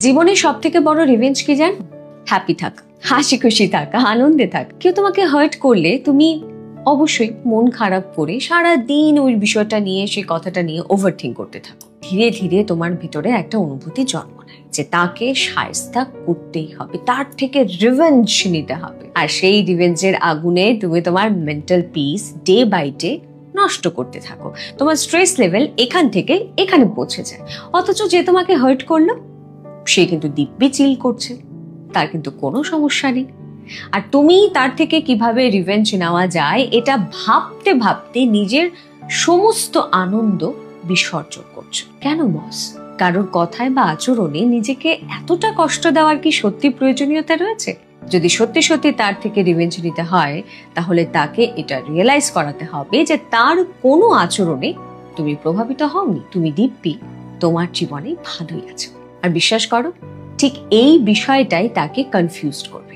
জীবনে সব থেকে বড় রিভেঞ্জ কি জান? হ্যাপি থাকা, হাসি খুশি থাকা, আনন্দে থাকা। কেউ তোমাকে হার্ট করলে তুমি অবশ্যই মন খারাপ করে সারা দিন ওই বিষয়টা নিয়ে, সেই কথাটা নিয়ে ওভারথিঙ্ক করতে থাকো। ধীরে ধীরে তোমার ভিতরে একটা অনুভূতি জন্ম নেয় যে তাকে শায়েস্তা করতেই হবে, তার থেকে রিভেঞ্জ নিতে হবে। আর সেই রিভেঞ্জের আগুনে তুমি তোমার mental peace day by day নষ্ট করতে থাকো। তোমার স্ট্রেস লেভেল এখান থেকে এখানে পৌঁছে যায়। অথচ যে তোমাকে হার্ট করলো সে কিন্তু দিব্যি চিল করছে, তার কিন্তু কোনো সমস্যা নেই। আর তুমি তার থেকে কিভাবে রিভেঞ্জ নেওয়া যায় এটা ভাবতে ভাবতে নিজের সমস্ত আনন্দ বিসর্জন করছো। কেন বস? কারোর কথায় বা আচরণে নিজেকে এতটা কষ্ট দেওয়ার কি সত্যি প্রয়োজনীয়তা রয়েছে? যদি সত্যি সত্যি তার থেকে রিভেঞ্জ নিতে হয়, তাহলে তাকে এটা রিয়েলাইজ করাতে হবে যে তার কোনো আচরণে তুমি প্রভাবিত হওনি, তুমি দিব্যি তোমার জীবনে ভালোই আছো। আর বিশ্বাস করো, ঠিক এই বিষয়টাই তাকে কনফিউজড করবে।